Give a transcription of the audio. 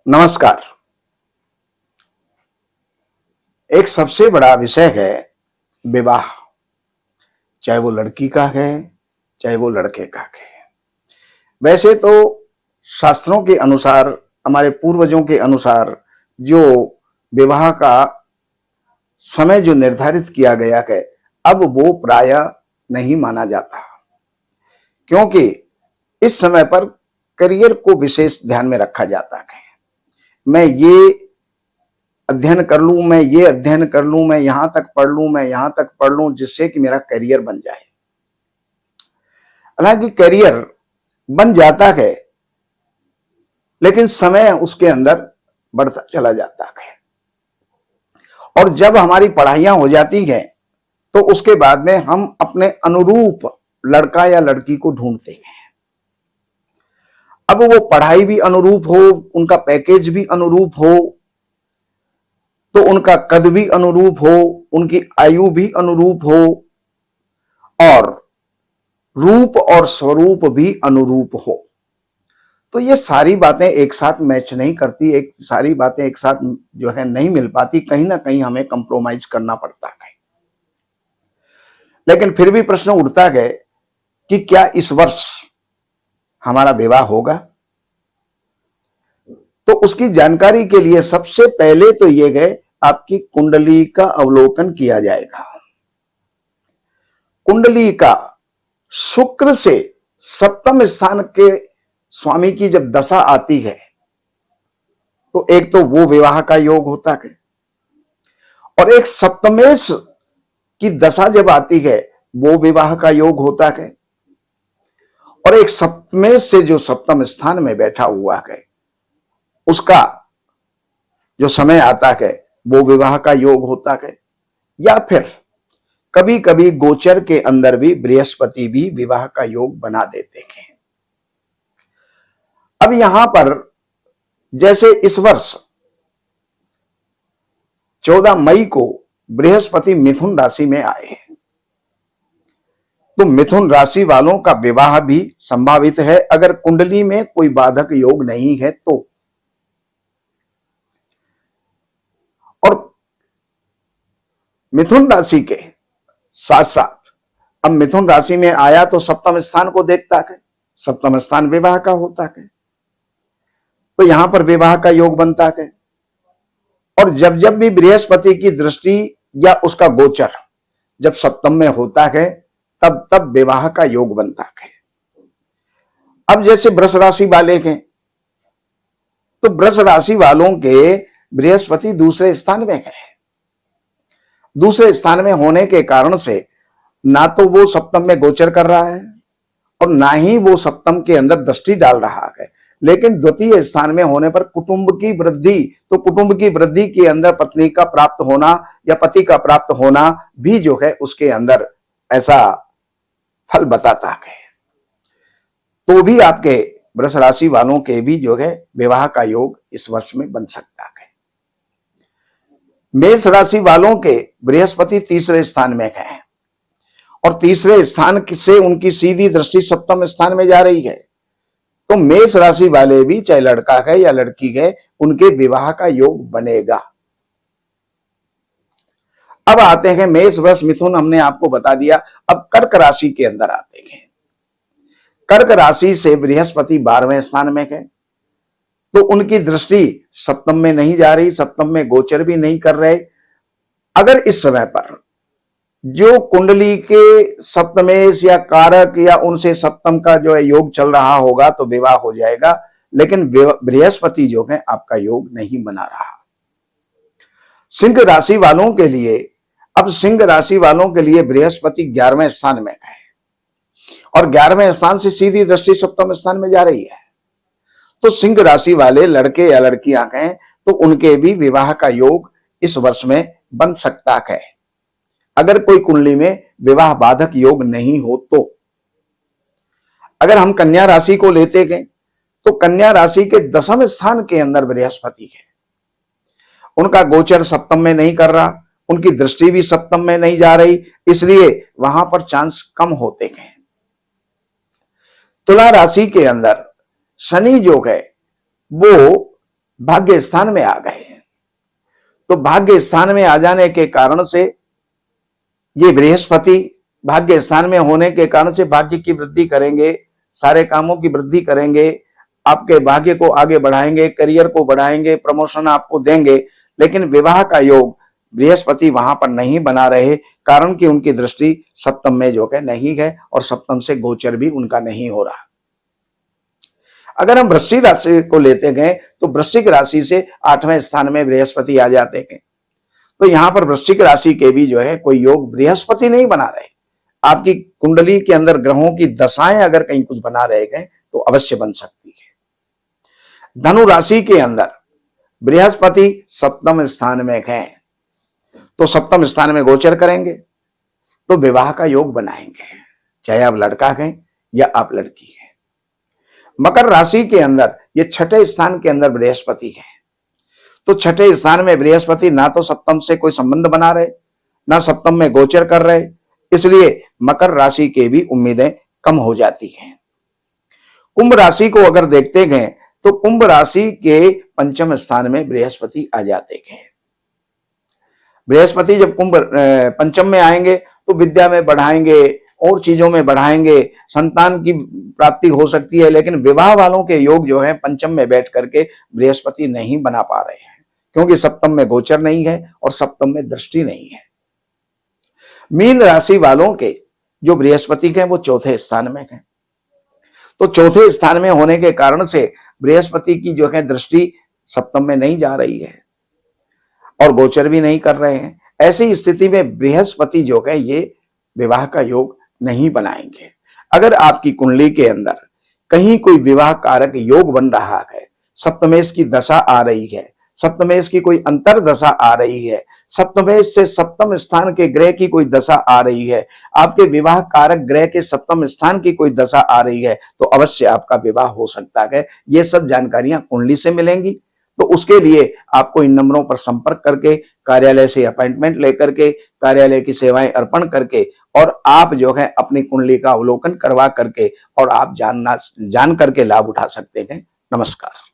नमस्कार। एक सबसे बड़ा विषय है विवाह, चाहे वो लड़की का है चाहे वो लड़के का है। वैसे तो शास्त्रों के अनुसार, हमारे पूर्वजों के अनुसार जो विवाह का समय जो निर्धारित किया गया है, अब वो प्रायः नहीं माना जाता, क्योंकि इस समय पर करियर को विशेष ध्यान में रखा जाता है। मैं ये अध्ययन कर लूं, मैं ये अध्ययन कर लूं, मैं यहां तक पढ़ लूं, मैं यहां तक पढ़ लूं, जिससे कि मेरा करियर बन जाए। हालांकि करियर बन जाता है, लेकिन समय उसके अंदर बढ़ता चला जाता है। और जब हमारी पढ़ाइयां हो जाती हैं, तो उसके बाद में हम अपने अनुरूप लड़का या लड़की को ढूंढते हैं। अब वो पढ़ाई भी अनुरूप हो, उनका पैकेज भी अनुरूप हो, तो उनका कद भी अनुरूप हो, उनकी आयु भी अनुरूप हो, और रूप और स्वरूप भी अनुरूप हो। तो ये सारी बातें एक साथ मैच नहीं करती, सारी बातें एक साथ जो है नहीं मिल पाती, कहीं ना कहीं हमें कंप्रोमाइज करना पड़ता है। लेकिन फिर भी प्रश्न उठता है कि क्या इस वर्ष हमारा विवाह होगा? तो उसकी जानकारी के लिए सबसे पहले तो ये है, आपकी कुंडली का अवलोकन किया जाएगा। कुंडली का शुक्र से सप्तम स्थान के स्वामी की जब दशा आती है, तो एक तो वो विवाह का योग होता है, और एक सप्तमेश की दशा जब आती है, वो विवाह का योग होता है, और एक सप्तमेश से जो सप्तम स्थान में बैठा हुआ है, उसका जो समय आता है, वो विवाह का योग होता है। या फिर कभी कभी गोचर के अंदर भी बृहस्पति भी विवाह का योग बना देते हैं। अब यहां पर जैसे इस वर्ष 14 मई को बृहस्पति मिथुन राशि में आए हैं, तो मिथुन राशि वालों का विवाह भी संभावित है, अगर कुंडली में कोई बाधक योग नहीं है तो। और मिथुन राशि के साथ साथ अब मिथुन राशि में आया तो सप्तम स्थान को देखता है, सप्तम स्थान विवाह का होता है, तो यहां पर विवाह का योग बनता है। और जब जब भी बृहस्पति की दृष्टि या उसका गोचर जब सप्तम में होता है, तब तब विवाह का योग बनता है। अब जैसे वृष राशि वाले हैं, तो वृष राशि वालों के बृहस्पति दूसरे स्थान में है। दूसरे स्थान में होने के कारण से ना तो वो सप्तम में गोचर कर रहा है, और ना ही वो सप्तम के अंदर दृष्टि डाल रहा है, लेकिन द्वितीय स्थान में होने पर कुटुंब की वृद्धि, तो कुटुंब की वृद्धि के अंदर पत्नी का प्राप्त होना या पति का प्राप्त होना भी जो है उसके अंदर ऐसा फल बताता है। तो भी आपके वृष राशि वालों के भी जो है विवाह का योग इस वर्ष में बन सकता है। मेष राशि वालों के बृहस्पति तीसरे स्थान में है, और तीसरे स्थान से उनकी सीधी दृष्टि सप्तम स्थान में जा रही है, तो मेष राशि वाले भी, चाहे लड़का है या लड़की है, उनके विवाह का योग बनेगा। अब आते हैं मेष वृष मिथुन, हमने आपको बता दिया। अब कर्क राशि के अंदर आते हैं। कर्क राशि से बृहस्पति 12वें स्थान में है, तो उनकी दृष्टि सप्तम में नहीं जा रही, सप्तम में गोचर भी नहीं कर रहे। अगर इस समय पर जो कुंडली के सप्तमेश या कारक या उनसे सप्तम का जो है योग चल रहा होगा, तो विवाह हो जाएगा, लेकिन बृहस्पति जो है आपका योग नहीं बना रहा। सिंह राशि वालों के लिए, अब सिंह राशि वालों के लिए बृहस्पति 11वें स्थान में है, और 11वें स्थान से सीधी दृष्टि सप्तम स्थान में जा रही है, तो सिंह राशि वाले लड़के या लड़कियां हैं, तो उनके भी विवाह का योग इस वर्ष में बन सकता है, अगर कोई कुंडली में विवाह बाधक योग नहीं हो तो। अगर हम कन्या राशि को लेते हैं, तो कन्या राशि के 10वें स्थान के अंदर बृहस्पति है, उनका गोचर सप्तम में नहीं कर रहा, उनकी दृष्टि भी सप्तम में नहीं जा रही, इसलिए वहां पर चांस कम होते हैं। तुला राशि के अंदर शनि जो है वो भाग्य स्थान में आ गए। तो भाग्य स्थान में आ जाने के कारण से ये बृहस्पति भाग्य स्थान में होने के कारण से भाग्य की वृद्धि करेंगे, सारे कामों की वृद्धि करेंगे, आपके भाग्य को आगे बढ़ाएंगे, करियर को बढ़ाएंगे, प्रमोशन आपको देंगे। लेकिन विवाह का योग बृहस्पति वहां पर नहीं बना रहे, कारण कि उनकी दृष्टि सप्तम में जो है नहीं है और सप्तम से गोचर भी उनका नहीं हो रहा। अगर हम वृश्चिक राशि को लेते गए तो वृश्चिक राशि से 8वें स्थान में बृहस्पति आ जाते हैं। तो यहां पर वृश्चिक राशि के भी जो है कोई योग बृहस्पति नहीं बना रहे। आपकी कुंडली के अंदर ग्रहों की दशाएं अगर कहीं कुछ बना रहे गए तो अवश्य बन सकती है। धनु राशि के अंदर बृहस्पति सप्तम स्थान में है, तो सप्तम स्थान में गोचर करेंगे तो विवाह का योग बनाएंगे, चाहे आप लड़का हैं या आप लड़की हैं। मकर राशि के अंदर ये छठे स्थान के अंदर बृहस्पति है, तो छठे स्थान में बृहस्पति ना तो सप्तम से कोई संबंध बना रहे, ना सप्तम में गोचर कर रहे, इसलिए मकर राशि के भी उम्मीदें कम हो जाती हैं। कुंभ राशि को अगर देखते गए तो कुंभ राशि के पंचम स्थान में बृहस्पति आ जाते हैं। बृहस्पति जब कुंभ पंचम में आएंगे तो विद्या में बढ़ाएंगे और चीजों में बढ़ाएंगे, संतान की प्राप्ति हो सकती है। लेकिन विवाह वालों के योग जो है पंचम में बैठ करके बृहस्पति नहीं बना पा रहे हैं, क्योंकि सप्तम में गोचर नहीं है और सप्तम में दृष्टि नहीं है। मीन राशि वालों के जो बृहस्पति के वो चौथे स्थान में है, तो चौथे स्थान में होने के कारण से बृहस्पति की जो है दृष्टि सप्तम में नहीं जा रही है और गोचर भी नहीं कर रहे हैं। ऐसी स्थिति में बृहस्पति जो है ये विवाह का योग नहीं बनाएंगे। अगर आपकी कुंडली के अंदर कहीं कोई विवाह कारक योग बन रहा है, सप्तमेश की दशा आ रही है, सप्तमेश की कोई अंतर दशा आ रही है, सप्तमेश से सप्तम स्थान के ग्रह की कोई दशा आ रही है, आपके विवाह कारक ग्रह के सप्तम स्थान की कोई दशा आ रही है, तो अवश्य आपका विवाह हो सकता है। ये सब जानकारियां कुंडली से मिलेंगी। तो उसके लिए आपको इन नंबरों पर संपर्क करके करके से अपॉइंटमेंट लेकर के कार्यालय की सेवाएं अर्पण करके और आप जो है अपनी कुंडली का अवलोकन करवा करके और आप जान करके लाभ उठा सकते हैं। नमस्कार।